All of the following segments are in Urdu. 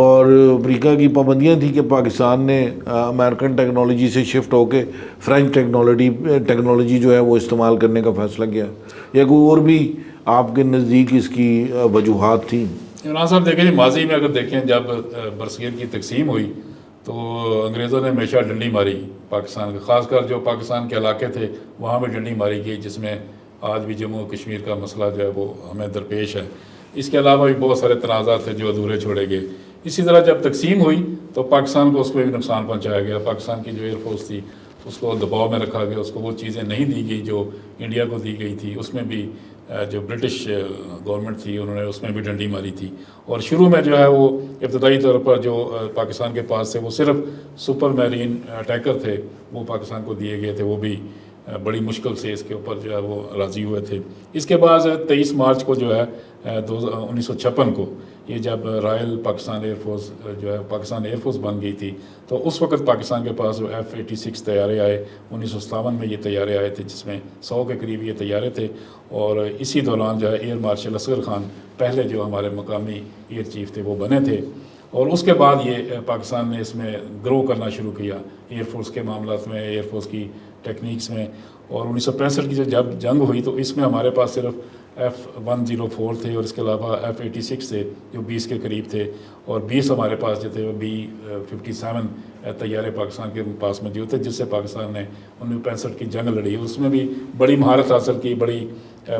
اور امریکہ کی پابندیاں تھیں کہ پاکستان نے امریکن ٹیکنالوجی سے شفٹ ہو کے فرینچ ٹیکنالوجی جو ہے وہ استعمال کرنے کا فیصلہ کیا، یا کوئی اور بھی آپ کے نزدیک اس کی وجوہات تھیں؟ عمران صاحب دیکھیں جی، ماضی میں اگر دیکھیں جب برصغیر کی تقسیم ہوئی تو انگریزوں نے ہمیشہ ڈنڈی ماری پاکستان کے، خاص کر جو پاکستان کے علاقے تھے وہاں میں ڈنڈی ماری گئی، جس میں آج بھی جموں و کشمیر کا مسئلہ جو ہے وہ ہمیں درپیش ہے۔ اس کے علاوہ بھی بہت سارے تنازعات تھے جو ادھورے چھوڑے گئے۔ اسی طرح جب تقسیم ہوئی تو پاکستان کو اس میں بھی نقصان پہنچایا گیا، پاکستان کی جو ایئر فورس تھی اس کو دباؤ میں رکھا گیا، اس کو وہ چیزیں نہیں دی گئی جو انڈیا کو دی گئی تھی، اس میں بھی جو برٹش گورنمنٹ تھی انہوں نے اس میں بھی ڈنڈی ماری تھی۔ اور شروع میں جو ہے وہ ابتدائی طور پر جو پاکستان کے پاس سے وہ صرف سپر میرین اٹیکر تھے، وہ پاکستان کو دیے گئے تھے، وہ بھی بڑی مشکل سے اس کے اوپر جو ہے وہ راضی ہوئے تھے۔ اس کے بعد 23 مارچ کو جو ہے 1956 کو یہ جب رائل پاکستان ایئر فورس جو ہے پاکستان ایئر فورس بن گئی تھی، تو اس وقت پاکستان کے پاس F-86 طیارے آئے۔ 1957 میں یہ طیارے آئے تھے، جس میں 100 کے قریب یہ طیارے تھے، اور اسی دوران جو ہے ایئر مارشل اصغر خان پہلے جو ہمارے مقامی ایئر چیف تھے وہ بنے تھے۔ اور اس کے بعد یہ پاکستان نے اس میں گرو کرنا شروع کیا ایئر فورس کے معاملات میں، ایئر فورس کی ٹیکنیکس میں۔ اور 1965 کی جب جنگ ہوئی تو اس میں ہمارے پاس صرف F-104 تھے، اور اس کے علاوہ F-86 تھے جو 20 کے قریب تھے، اور 20 ہمارے پاس جو تھے وہ B-57 طیارے پاکستان کے پاس موجود تھے، جس سے پاکستان نے 1965 کی جنگ لڑی۔ اس میں بھی بڑی مہارت حاصل کی، بڑی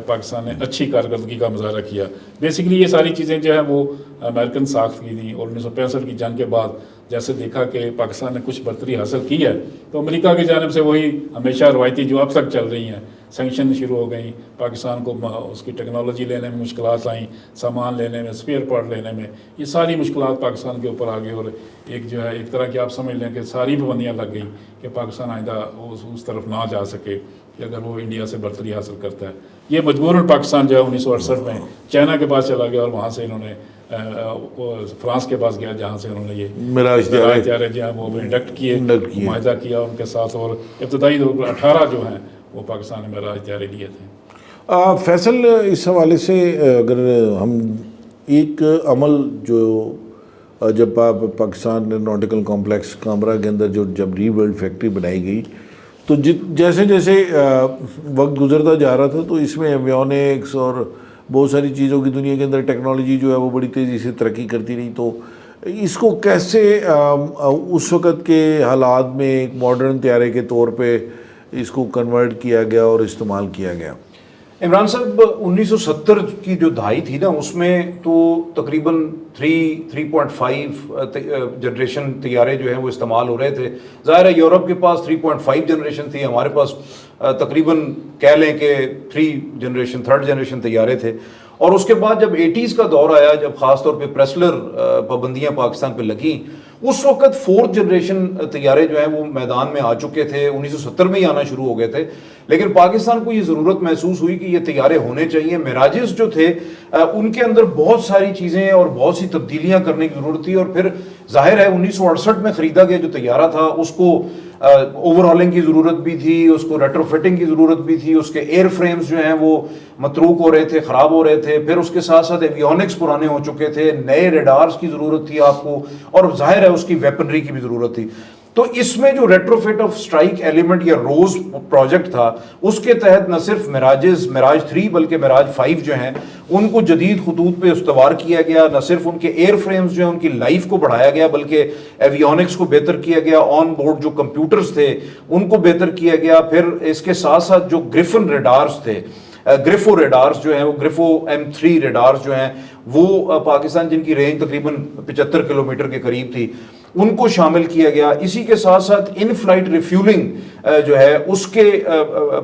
پاکستان نے اچھی کارکردگی کا مظاہرہ کیا۔ بیسیکلی یہ ساری چیزیں جو ہیں وہ امریکن ساخت کی تھیں، اور 1965 کی جنگ کے بعد جیسے دیکھا کہ پاکستان نے کچھ برتری حاصل کی ہے تو امریکہ کی جانب سے وہی ہمیشہ روایتی جو اب تک چل رہی ہیں، سینکشن شروع ہو گئیں، پاکستان کو اس کی ٹیکنالوجی لینے میں مشکلات آئیں، سامان لینے میں، اسپیئر پارٹ لینے میں، یہ ساری مشکلات پاکستان کے اوپر آ گئی، اور ایک جو ہے ایک طرح کی آپ سمجھ لیں کہ ساری پابندیاں لگ گئیں کہ پاکستان آئندہ اس طرف نہ جا سکے کہ اگر وہ انڈیا سے برتری حاصل کرتا ہے۔ یہ مجبوراً پاکستان جو ہے 1968 میں چائنا کے پاس چلا گیا، اور وہاں سے انہوں نے فرانس کے پاس گیا، جہاں سے انہوں نے یہ میراج طیارے جو ہیں وہ انڈکٹ کیے، معاہدہ کیا ان کے ساتھ، اور ابتدائی طور پر 18 جو ہیں وہ پاکستان نے میراج طیارے لیے تھے۔ فیصل، اس حوالے سے اگر ہم ایک عمل جو جب پاکستان نوٹیکل کمپلیکس کامرا کے اندر جب ری ورلڈ فیکٹری بنائی گئی تو جیسے جیسے وقت گزرتا جا رہا تھا تو اس میں ایویونکس اور بہت ساری چیزوں کی دنیا کے اندر ٹیکنالوجی جو ہے وہ بڑی تیزی سے ترقی کرتی رہی، تو اس کو کیسے اس وقت کے حالات میں ایک ماڈرن طیارے کے طور پہ اس کو کنورٹ کیا گیا اور استعمال کیا گیا؟ عمران صاحب 1970 کی جو دہائی تھی نا، اس میں تو تقریباً 3.5 جنریشن طیارے جو ہیں وہ استعمال ہو رہے تھے۔ ظاہر ہے یورپ کے پاس 3.5 جنریشن تھی، ہمارے پاس تقریباً کہہ لیں کہ 3rd جنریشن طیارے تھے۔ اور اس کے بعد جب 80s کا دور آیا، جب خاص طور پہ پریسلر پابندیاں پاکستان پہ لگیں، اس وقت 4th جنریشن طیارے جو ہیں وہ میدان میں آ چکے تھے، 1970 میں ہی آنا شروع ہو گئے تھے، لیکن پاکستان کو یہ ضرورت محسوس ہوئی کہ یہ طیارے ہونے چاہیے۔ میراجز جو تھے ان کے اندر بہت ساری چیزیں اور بہت سی تبدیلیاں کرنے کی ضرورت تھی، اور پھر ظاہر ہے 1968 میں خریدا گیا جو طیارہ تھا اس کو اوور ہالنگ کی ضرورت بھی تھی، اس کو ریٹرو فٹنگ کی ضرورت بھی تھی، اس کے ایئر فریمز جو ہیں وہ متروک ہو رہے تھے، خراب ہو رہے تھے، پھر اس کے ساتھ ساتھ ایویونکس پرانے ہو چکے تھے، نئے ریڈارز کی ضرورت تھی آپ کو، اور ظاہر ہے اس کی ویپنری کی بھی ضرورت تھی۔ تو اس میں جو retrofit of strike element یا روز پروجیکٹ تھا، اس کے تحت نہ صرف میراج 3 بلکہ میراج 5 جو ہیں ان کو جدید خطوط پہ استوار کیا گیا، نہ صرف ان کے ایئر فریمز جو ہیں ان کی لائف کو بڑھایا گیا بلکہ ایویونکس کو بہتر کیا گیا، آن بورڈ جو کمپیوٹرز تھے ان کو بہتر کیا گیا، پھر اس کے ساتھ ساتھ جو گریفن ریڈارز تھے، گریفو ریڈارز جو ہیں وہ گریفو M3 ریڈارز جو ہیں وہ پاکستان جن کی رینج تقریباً 75 کلومیٹر کے قریب تھی ان کو شامل کیا گیا۔ اسی کے ساتھ ساتھ ان فلائٹ ریفیولنگ جو ہے اس کے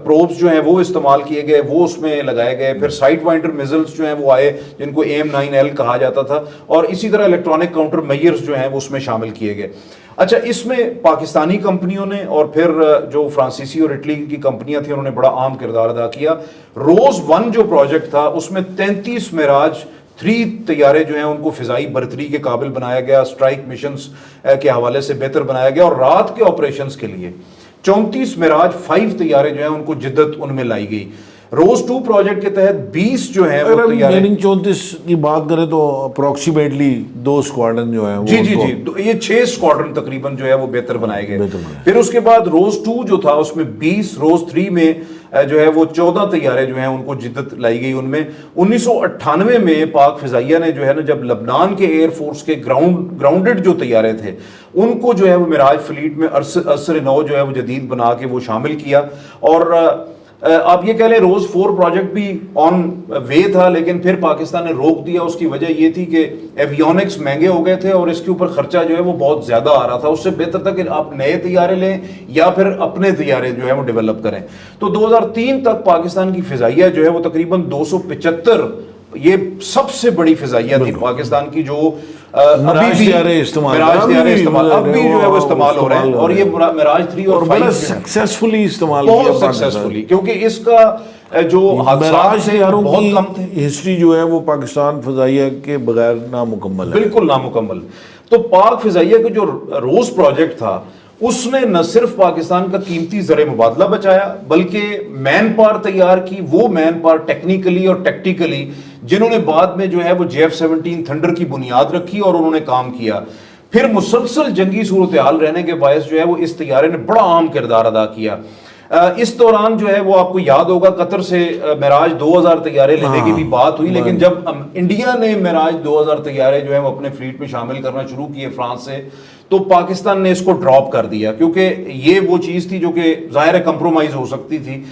پروبز جو ہیں وہ استعمال کیے گئے، وہ اس میں لگائے گئے، پھر سائٹ وائنڈر میزلز جو ہیں وہ آئے جن کو AIM-9L کہا جاتا تھا، اور اسی طرح الیکٹرانک کاؤنٹر میئرز جو ہیں وہ اس میں شامل کیے گئے۔ اچھا، اس میں پاکستانی کمپنیوں نے اور پھر جو فرانسیسی اور اٹلی کی کمپنیاں تھیں انہوں نے بڑا اہم کردار ادا کیا۔ روز 1 جو پروجیکٹ تھا اس میں 33 میراج 3 طیارے جو ہیں ان کو فضائی برتری کے قابل بنایا گیا، اسٹرائک مشنز کے حوالے سے بہتر بنایا گیا، اور رات کے آپریشنز کے لیے 34 میراج 5 طیارے جو ہیں ان کو جدت ان میں لائی گئی۔ روز 2 پروجیکٹ کے تحت 20 جو ہیں وہ اگر طیارے، میننگ 34 کی بات کریں تو اپروکسیمیٹلی 2 اسکواڈرن جو ہیں وہ جی جی جی، تو یہ 6 اسکواڈرن تقریباً جو ہے وہ بہتر بنائے گئے. بہتر بنائے. پھر اس کے بعد روز 2 جو تھا اس میں 20، روز 3 میں جو ہے وہ 14 طیارے جو ہیں ان کو جدت لائی گئی. ان میں 1998 میں پاک فضائیہ نے جو ہے نا جب لبنان کے ایئر فورس کے گراؤنڈڈ جو طیارے تھے ان کو جو ہے وہ معراج فلیٹ میں عصر نو جو ہے وہ جدید بنا کے وہ شامل کیا. اور آپ یہ کہہ لیں روز 4 پروجیکٹ بھی آن وے تھا، لیکن پھر پاکستان نے روک دیا. اس کی وجہ یہ تھی کہ ایویونکس مہنگے ہو گئے تھے اور اس کے اوپر خرچہ جو ہے وہ بہت زیادہ آ رہا تھا. اس سے بہتر تھا کہ آپ نئے طیارے لیں یا پھر اپنے طیارے جو ہے وہ ڈیولپ کریں. تو 2003 تک پاکستان کی فضائیہ جو ہے وہ تقریباً 275 یہ سب سے بڑی فضائیہ تھی پاکستان کی جو معراج طیارے استعمال اب بھی جو ہے وہ استعمال ہو رہے ہیں. اور یہ معراج 3 اور 5 بڑا سکسیسفلی استعمال کیا بہت سکسیسفلی، کیونکہ اس کا جو معراج طیاروں بہت کی کم تھے، ہسٹری جو ہے وہ پاکستان فضائیہ کے بغیر نامکمل ہے، بالکل نامکمل. تو پاک فضائیہ کا جو روز پروجیکٹ تھا اس نے نہ صرف پاکستان کا قیمتی زر مبادلہ بچایا بلکہ مین پاور تیار کی، وہ مین پاور ٹیکنیکلی اور ٹیکٹیکلی جنہوں نے بعد میں جو ہے وہ JF-17 تھنڈر کی بنیاد رکھی اور انہوں نے کام کیا. پھر مسلسل جنگی صورتحال رہنے کے باعث جو ہے وہ اس طیارے نے بڑا اہم کردار ادا کیا. اس دوران جو ہے وہ آپ کو یاد ہوگا قطر سے معراج 2000 طیارے لینے کی بھی بات ہوئی، لیکن جب انڈیا نے معراج 2000 طیارے جو ہے وہ اپنے فلیٹ میں شامل کرنا شروع کیے فرانس سے، تو پاکستان نے اس کو ڈراپ کر دیا کیونکہ یہ وہ چیز تھی جو کہ ظاہر کمپرومائز ہو سکتی تھی.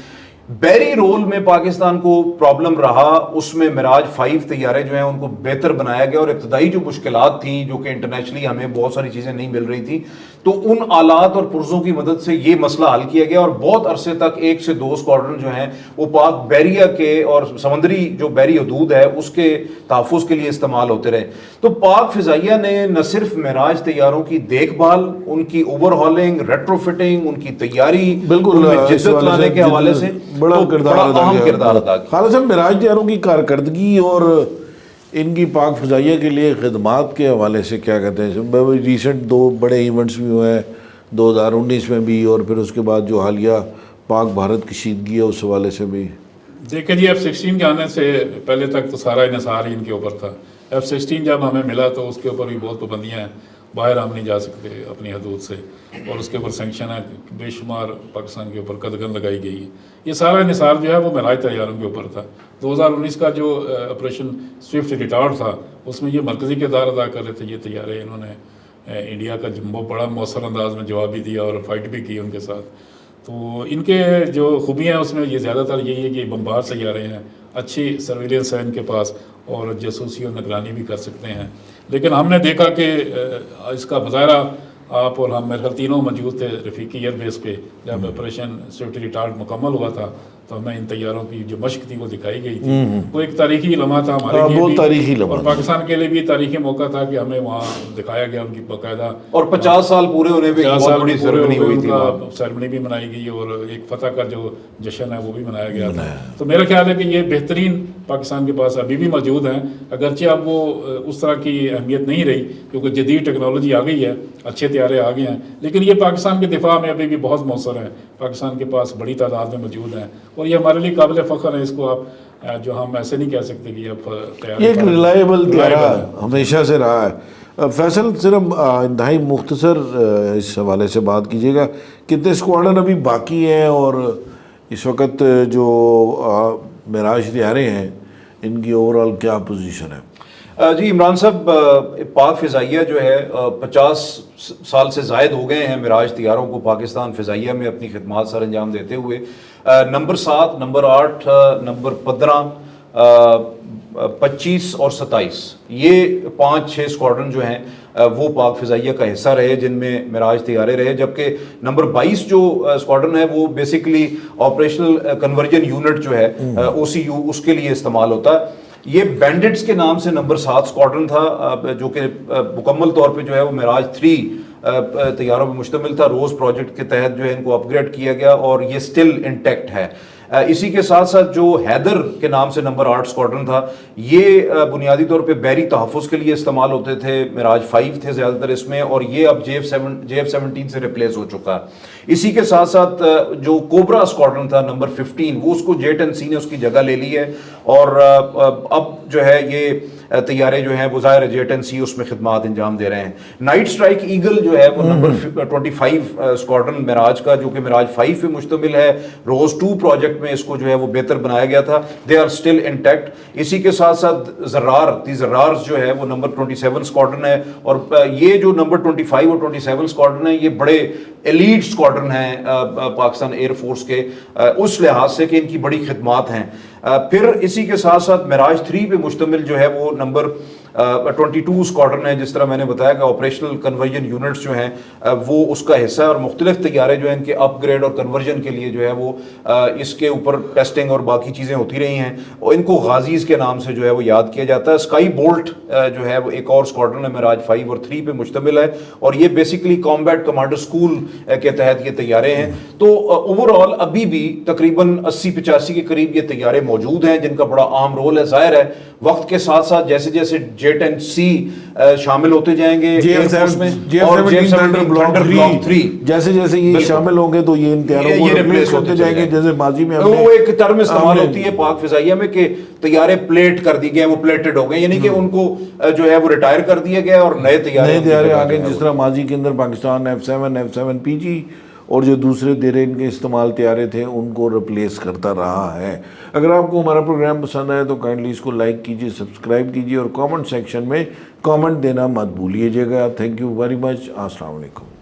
بیری رول میں پاکستان کو پرابلم رہا، اس میں معراج 5 طیارے جو ہیں ان کو بہتر بنایا گیا اور ابتدائی جو مشکلات تھیں جو کہ انٹرنیشنلی ہمیں بہت ساری چیزیں نہیں مل رہی تھی تو ان آلات اور پرزوں کی مدد سے یہ مسئلہ حل کیا گیا اور بہت عرصے تک 1 سے 2 اسکواڈرن جو ہیں وہ پاک بیریا کے اور سمندری جو بحری حدود ہے اس کے تحفظ کے لیے استعمال ہوتے رہے. تو پاک فضائیہ نے نہ صرف معراج طیاروں کی دیکھ بھال، ان کی اوور ہالنگ، ریٹرو فٹنگ، ان کی تیاری، بالکل ان میں جدت لانے کے حوالے سے بڑا اہم کردار ادا کیا. خالد صاحب معراج طیاروں کی کارکردگی اور ان کی پاک فضائیہ کے لیے خدمات کے حوالے سے کیا کہتے ہیں؟ ریسنٹ 2 بڑے ایونٹس بھی ہوئے ہیں 2019 میں بھی اور پھر اس کے بعد جو حالیہ پاک بھارت کشیدگی ہے اس حوالے سے بھی. دیکھیں جی F-16 کے آنے سے پہلے تک تو سارا انحصار ہی ان کے اوپر تھا. F-16 جب ہمیں ملا تو اس کے اوپر بھی بہت پابندیاں ہیں، باہر ہم نہیں جا سکتے اپنی حدود سے اور اس کے اوپر سینکشن ہے، بے شمار پاکستان کے اوپر قدغن لگائی گئی ہے. یہ سارا انحصار جو ہے وہ معراج طیاروں کے اوپر تھا. 2019 کا جو آپریشن سوئفٹ ریٹارڈ تھا اس میں یہ مرکزی کردار ادا کر رہے تھے یہ طیارے. انہوں نے انڈیا کا بڑا مؤثر انداز میں جواب بھی دیا اور فائٹ بھی کی ان کے ساتھ. تو ان کے جو خوبیاں ہیں اس میں یہ زیادہ تر یہی ہے کہ بمبار سیارے ہیں، اچھی سرویلنس ہے ان کے پاس اور جاسوسی اور نگرانی بھی کر سکتے ہیں. لیکن ہم نے دیکھا کہ اس کا مظاہرہ آپ اور ہم میرے خیال تینوں موجود تھے رفیقی ایئر بیس پہ جب آپریشن سوئفٹ ریٹارڈ مکمل ہوا تھا تو ہمیں ان طیاروں کی جو مشق تھی وہ دکھائی گئی تھی. وہ ایک تاریخی لمحہ تھا ہمارے لیے بھی اور پاکستان کے لیے بھی تاریخی موقع تھا کہ ہمیں وہاں دکھایا گیا ان کی باقاعدہ. اور 50 سال پورے ہونے پہ بہت بڑی سیرمنی ہوئی تھی، سیرمنی بھی منائی گئی اور ایک فتح کا جو جشن ہے وہ بھی منایا گیا تھا. تو میرا خیال ہے کہ یہ بہترین پاکستان کے پاس ابھی بھی موجود ہیں، اگرچہ اب وہ اس طرح کی اہمیت نہیں رہی کیونکہ جدید ٹیکنالوجی آ گئی ہے، اچھے طیارے آ گئے ہیں، لیکن یہ پاکستان کے دفاع میں ابھی بھی بہت مؤثر ہیں. پاکستان کے پاس بڑی تعداد میں موجود ہیں اور یہ ہمارے لیے قابل فخر ہے. اس کو آپ جو ہم ایسے نہیں کہہ سکتے کہ اب طیارے ایک ریلائبل طیارہ ہمیشہ سے رہا ہے. فیصل صرف انتہائی مختصر اس حوالے سے بات کیجیے گا، کتنے اسکواڈرن ابھی باقی ہیں اور اس وقت جو معراج طیارے ہیں ان کی اوور آل کیا پوزیشن ہے؟ جی عمران صاحب، پاک فضائیہ جو ہے 50 سال سے زائد ہو گئے ہیں معراج طیاروں کو پاکستان فضائیہ میں اپنی خدمات سر انجام دیتے ہوئے. نمبر 7، نمبر 8، نمبر 15، 25 اور 27 یہ 5-6 اسکواڈرن جو ہیں وہ پاک فضائیہ کا حصہ رہے جن میں معراج طیارے رہے، جبکہ نمبر 22 جو اسکواڈرن ہے وہ بیسیکلی آپریشنل کنورژن یونٹ جو ہے OCU اس کے لیے استعمال ہوتا ہے. یہ بینڈٹس کے نام سے نمبر 7 اسکواڈرن تھا جو کہ مکمل طور پہ جو ہے وہ معراج 3 طیاروں پر مشتمل تھا. روز پروجیکٹ کے تحت جو ہے ان کو اپ گریڈ کیا گیا اور یہ سٹل انٹیکٹ ہے. اسی کے ساتھ ساتھ جو حیدر کے نام سے نمبر 8 اسکواڈرن تھا یہ بنیادی طور پہ بحری تحفظ کے لیے استعمال ہوتے تھے، معراج 5 تھے زیادہ تر اس میں، اور یہ اب JF-17 سے ریپلیس ہو چکا ہے۔ اسی کے ساتھ ساتھ جو کوبرا اسکواڈرن تھا نمبر 15 وہ اس کو J-10C نے اس کی جگہ لے لی ہے، اور اب جو ہے یہ طیارے جو ہیں وہ ظاہر ہے J-10C اس میں خدمات انجام دے رہے ہیں۔ نائٹ اسٹرائک ایگل جو ہے وہ نمبر 25 اسکواڈرن معراج کا، جو کہ معراج 5 پہ مشتمل ہے، روز 2 پروجیکٹ میں اس کو جو ہے وہ بہتر بنایا گیا تھا، دے آر اسٹل انٹیکٹ۔ اسی کے ساتھ ساتھ زرارز جو ہے وہ نمبر 27 اسکواڈرن ہے، اور یہ جو نمبر 25 اور 27 اسکواڈرن ہیں یہ بڑے ایلیٹ اسکواڈرن ہیں پاکستان ایئر فورس کے اس لحاظ سے کہ ان کی بڑی خدمات ہیں۔ پھر اسی کے ساتھ ساتھ معراج 3 پہ مشتمل جو ہے وہ نمبر 22 اسکواڈرن ہے، جس طرح میں نے بتایا کہ آپریشنل کنورژن یونٹس جو ہیں وہ اس کا حصہ ہے، اور مختلف طیارے جو ہیں ان کے اپ گریڈ اور کنورژن کے لیے جو ہے وہ اس کے اوپر ٹیسٹنگ اور باقی چیزیں ہوتی رہی ہیں، اور ان کو غازیز کے نام سے جو ہے وہ یاد کیا جاتا ہے۔ اسکائی بولٹ جو ہے وہ ایک اور اسکواڈرن ہے، معراج 5 اور 3 پہ مشتمل ہے، اور یہ بیسیکلی کامبیٹ کمانڈر اسکول کے تحت یہ طیارے ہیں۔ تو اوور آل ابھی بھی تقریباً 80-85 کے قریب یہ طیارے موجود ہیں جن کا بڑا اہم رول ہے۔ ظاہر ہے وقت کے ساتھ ساتھ جیسے جیسے J-10C شامل ہوتے جائیں گے ایئر فورس میں، اور J-17 بلاک 3 جیسے جیسے یہ شامل ہوں گے تو یہ ان طیاروں کو ریپلیس ہوتے جائیں گے، جیسے ماضی میں وہ ایک ٹرم استعمال ہوتی ہے پاک فضائیہ میں کہ طیارے پلیٹ کر دی گئے، وہ پلیٹڈ ہو گئے، یعنی کہ ان کو جو ہے وہ ریٹائر کر دیا گیا اور نئے طیارے آگے، جس طرح ماضی کے اندر پاکستان F-7 F-7PG اور جو دوسرے دیرین کے استعمال طیارے تھے ان کو ریپلیس کرتا رہا ہے۔ اگر آپ کو ہمارا پروگرام پسند آئے تو کائنڈلی اس کو لائک کیجئے، سبسکرائب کیجئے، اور کامنٹ سیکشن میں کامنٹ دینا مت بھولیے گا۔ Thank you very much. السلام علیکم۔